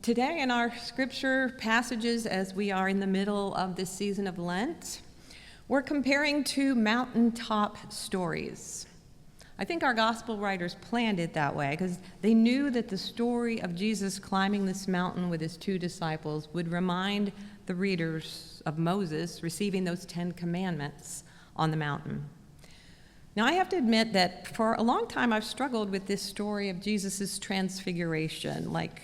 Today in our scripture passages, as we are in the middle of this season of Lent, we're comparing two mountaintop stories. I think our gospel writers planned it that way because they knew that the story of Jesus climbing this mountain with his two disciples would remind the readers of Moses receiving those 10 commandments on the mountain. Now, I have to admit that for a long time I've struggled with this story of Jesus' transfiguration. Like,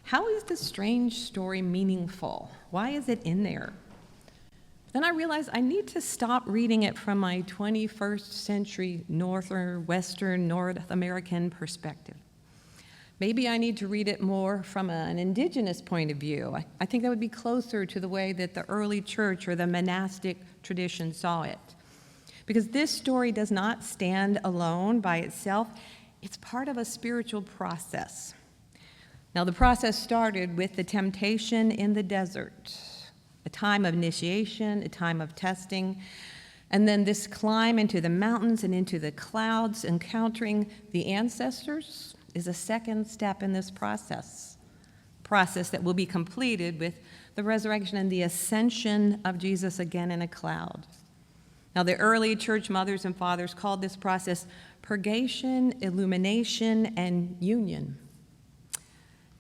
how is this strange story meaningful? Why is it in there? Then I realized I need to stop reading it from my 21st century North American perspective. Maybe I need to read it more from an indigenous point of view. I think that would be closer to the way that the early church or the monastic tradition saw it. Because this story does not stand alone by itself. It's part of a spiritual process. Now, the process started with the temptation in the desert, a time of initiation, a time of testing, and then this climb into the mountains and into the clouds, encountering the ancestors, is a second step in this process that will be completed with the resurrection and the ascension of Jesus again in a cloud. Now, the early church mothers and fathers called this process purgation, illumination, and union.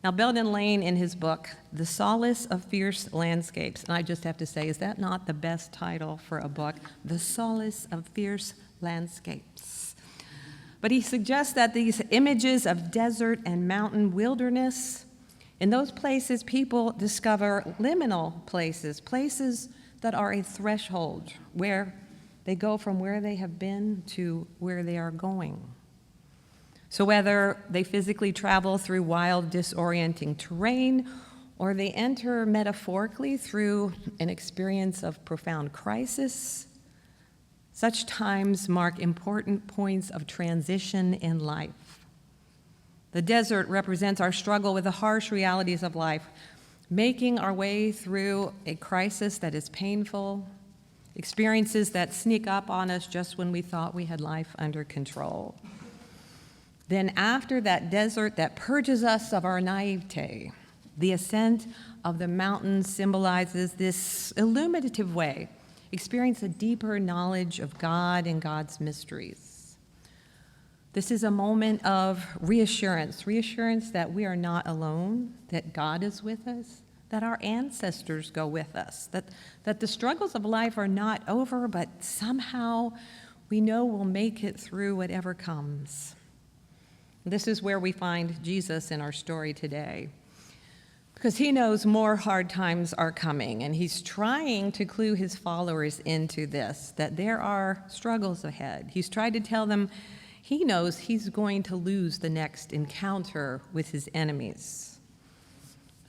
Now, Belden Lane, in his book, The Solace of Fierce Landscapes, and I just have to say, is that not the best title for a book? The Solace of Fierce Landscapes. But he suggests that these images of desert and mountain wilderness, in those places people discover liminal places, places that are a threshold where they go from where they have been to where they are going. So whether they physically travel through wild, disorienting terrain, or they enter metaphorically through an experience of profound crisis, such times mark important points of transition in life. The desert represents our struggle with the harsh realities of life, making our way through a crisis that is painful, experiences that sneak up on us just when we thought we had life under control. Then after that desert that purges us of our naivete, the ascent of the mountain symbolizes this illuminative way, experience a deeper knowledge of God and God's mysteries. This is a moment of reassurance that we are not alone, that God is with us, that our ancestors go with us, that the struggles of life are not over, but somehow we know we'll make it through whatever comes. This is where we find Jesus in our story today, because he knows more hard times are coming, and he's trying to clue his followers into this, that there are struggles ahead. He's tried to tell them he knows he's going to lose the next encounter with his enemies.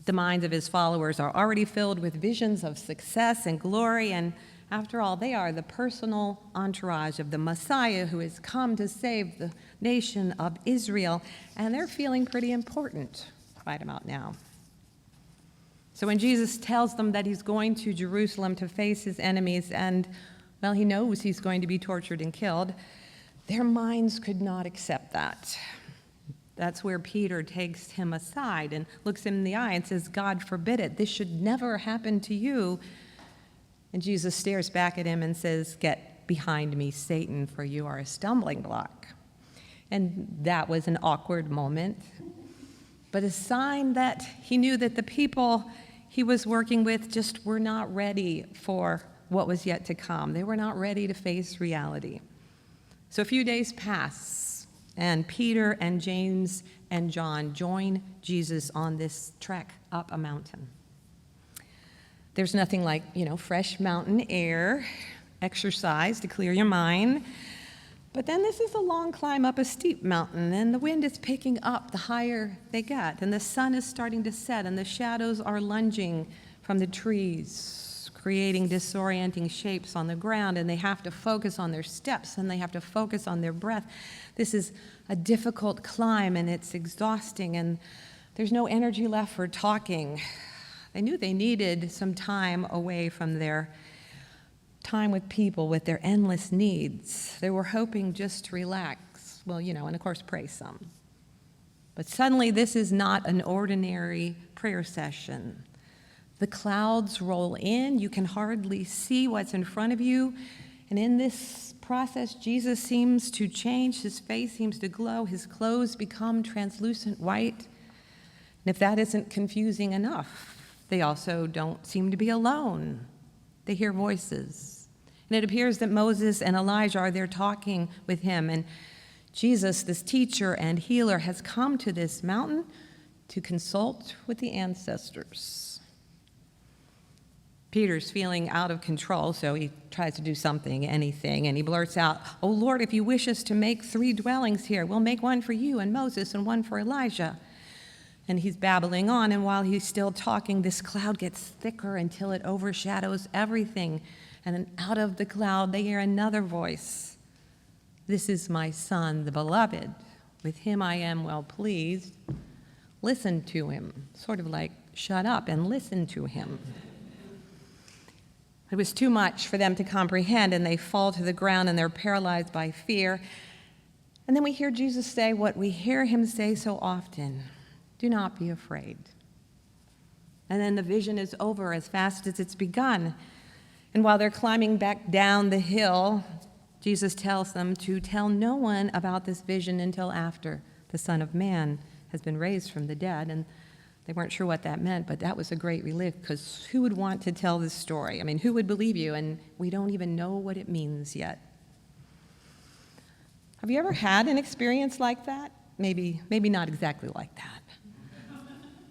The minds of his followers are already filled with visions of success and glory, and after all, they are the personal entourage of the Messiah who has come to save the nation of Israel, and they're feeling pretty important right about now. So when Jesus tells them that he's going to Jerusalem to face his enemies, and, well, he knows he's going to be tortured and killed, their minds could not accept that. That's where Peter takes him aside and looks him in the eye and says, "God forbid it. This should never happen to you." And Jesus stares back at him and says, "Get behind me, Satan, for you are a stumbling block." And that was an awkward moment, but a sign that he knew that the people he was working with just were not ready for what was yet to come. They were not ready to face reality. So a few days pass, and Peter and James and John join Jesus on this trek up a mountain. There's nothing like, fresh mountain air, exercise to clear your mind. But then this is a long climb up a steep mountain, and the wind is picking up the higher they get, and the sun is starting to set, and the shadows are lunging from the trees, creating disorienting shapes on the ground, and they have to focus on their steps, and they have to focus on their breath. This is a difficult climb, and it's exhausting, and there's no energy left for talking. They knew they needed some time away from their time with people, with their endless needs. They were hoping just to relax, and of course pray some. But suddenly this is not an ordinary prayer session. The clouds roll in. You can hardly see what's in front of you. And in this process, Jesus seems to change. His face seems to glow. His clothes become translucent white. And if that isn't confusing enough, they also don't seem to be alone. They hear voices. And it appears that Moses and Elijah are there talking with him. And Jesus, this teacher and healer, has come to this mountain to consult with the ancestors. Peter's feeling out of control, so he tries to do something, anything, and he blurts out, "Oh Lord, if you wish us to make 3 dwellings here, we'll make one for you and Moses and one for Elijah." And he's babbling on, and while he's still talking, this cloud gets thicker until it overshadows everything. And then out of the cloud, they hear another voice. "This is my son, the beloved. With him I am well pleased. Listen to him." Sort of like, shut up and listen to him. It was too much for them to comprehend, and they fall to the ground, and they're paralyzed by fear. And then we hear Jesus say what we hear him say so often: "Do not be afraid." And then the vision is over as fast as it's begun. And while they're climbing back down the hill, Jesus tells them to tell no one about this vision until after the Son of Man has been raised from the dead. And they weren't sure what that meant, but that was a great relief, because who would want to tell this story? I mean, who would believe you? And we don't even know what it means yet. Have you ever had an experience like that? Maybe not exactly like that.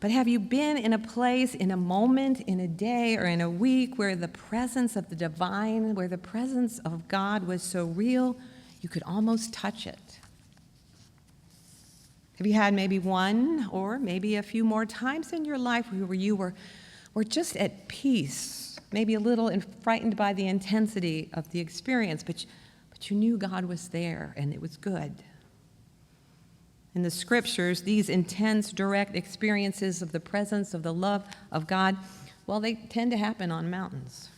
But have you been in a place, in a moment, in a day, or in a week where the presence of the divine, where the presence of God was so real, you could almost touch it? Have you had maybe one or maybe a few more times in your life where you were just at peace, maybe a little frightened by the intensity of the experience, but you knew God was there and it was good? In the scriptures, these intense, direct experiences of the presence of the love of God, well, they tend to happen on mountains.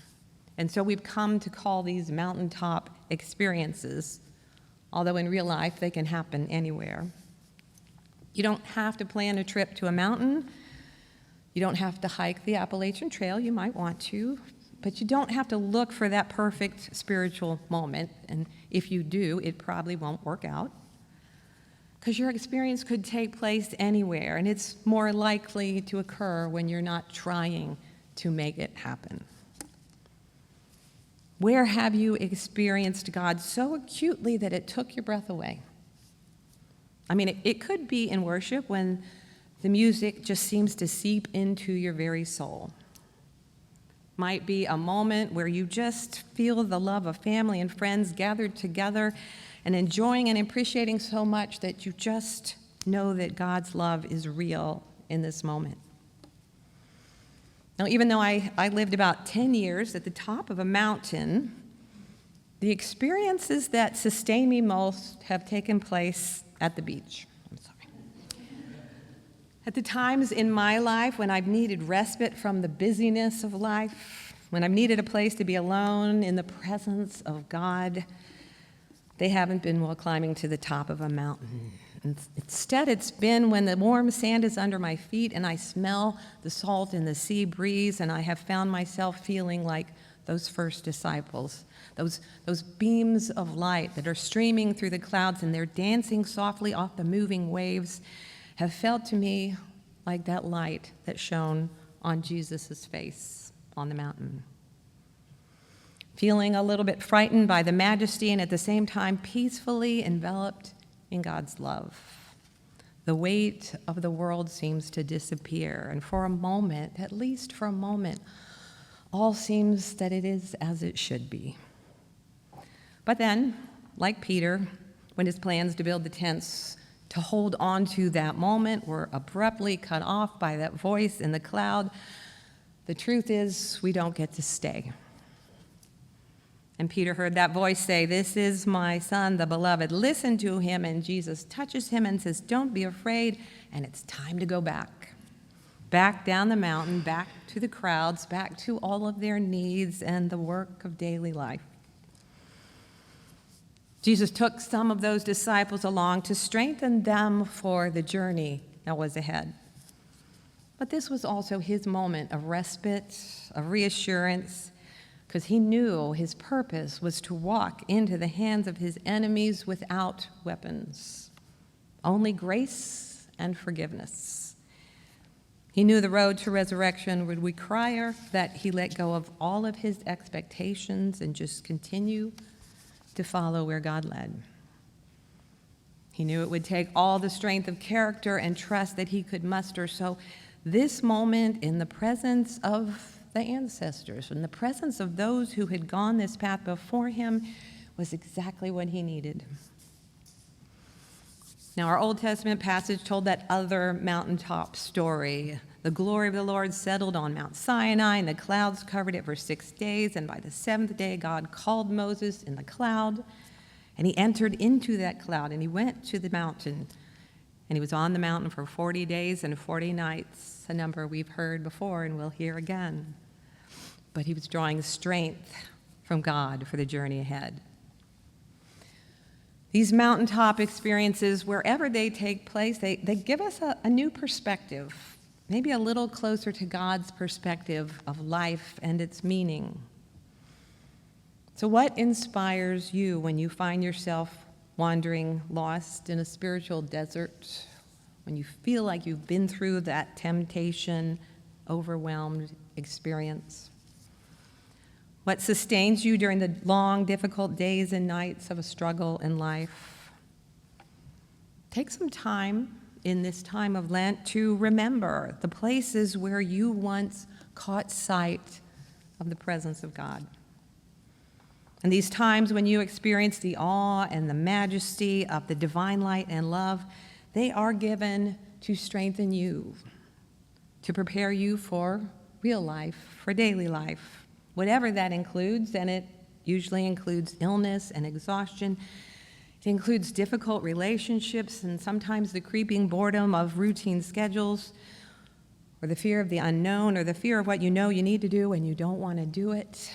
And so we've come to call these mountaintop experiences, although in real life they can happen anywhere. You don't have to plan a trip to a mountain. You don't have to hike the Appalachian Trail. You might want to, but you don't have to look for that perfect spiritual moment. And if you do, it probably won't work out, because your experience could take place anywhere, and it's more likely to occur when you're not trying to make it happen. Where have you experienced God so acutely that it took your breath away? I mean, it could be in worship when the music just seems to seep into your very soul. Might be a moment where you just feel the love of family and friends gathered together and enjoying and appreciating so much that you just know that God's love is real in this moment. Now, even though I lived about 10 years at the top of a mountain, the experiences that sustain me most have taken place at the beach. I'm sorry. At the times in my life when I've needed respite from the busyness of life, when I've needed a place to be alone in the presence of God, they haven't been while climbing to the top of a mountain. Instead, it's been when the warm sand is under my feet and I smell the salt in the sea breeze, and I have found myself feeling like those first disciples, those beams of light that are streaming through the clouds and they're dancing softly off the moving waves, have felt to me like that light that shone on Jesus' face on the mountain. Feeling a little bit frightened by the majesty and at the same time peacefully enveloped in God's love. The weight of the world seems to disappear, and for a moment, at least for a moment, all seems that it is as it should be. But then, like Peter, when his plans to build the tents to hold on to that moment were abruptly cut off by that voice in the cloud, the truth is we don't get to stay. And Peter heard that voice say, "This is my son, the beloved. Listen to him." And Jesus touches him and says, "Don't be afraid." And it's time to go back. Back down the mountain, back to the crowds, back to all of their needs and the work of daily life. Jesus took some of those disciples along to strengthen them for the journey that was ahead. But this was also his moment of respite, of reassurance, because he knew his purpose was to walk into the hands of his enemies without weapons, only grace and forgiveness. He knew the road to resurrection would require that he let go of all of his expectations and just continue to follow where God led. He knew it would take all the strength of character and trust that he could muster. So this moment in the presence of the ancestors, in the presence of those who had gone this path before him, was exactly what he needed. Now, our Old Testament passage told that other mountaintop story. The glory of the Lord settled on Mount Sinai, and the clouds covered it for 6 days. And by the seventh day, God called Moses in the cloud, and he entered into that cloud, and he went to the mountain. And he was on the mountain for 40 days and 40 nights, a number we've heard before and we'll hear again. But he was drawing strength from God for the journey ahead. These mountaintop experiences, wherever they take place, they give us a new perspective, maybe a little closer to God's perspective of life and its meaning. So what inspires you when you find yourself wandering lost in a spiritual desert, when you feel like you've been through that temptation, overwhelmed experience? What sustains you during the long, difficult days and nights of a struggle in life? Take some time in this time of Lent to remember the places where you once caught sight of the presence of God. And these times when you experience the awe and the majesty of the divine light and love, they are given to strengthen you, to prepare you for real life, for daily life, whatever that includes, and it usually includes illness and exhaustion. It includes difficult relationships and sometimes the creeping boredom of routine schedules, or the fear of the unknown, or the fear of what you know you need to do and you don't want to do it.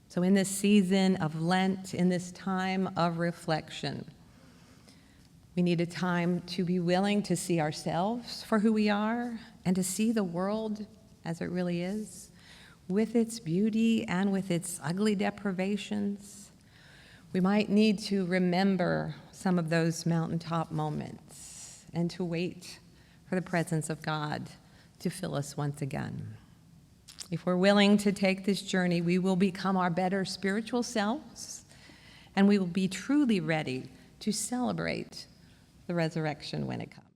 So in this season of Lent, in this time of reflection, we need a time to be willing to see ourselves for who we are and to see the world as it really is, with its beauty and with its ugly deprivations. We might need to remember some of those mountaintop moments and to wait for the presence of God to fill us once again. If we're willing to take this journey, we will become our better spiritual selves, and we will be truly ready to celebrate the resurrection when it comes.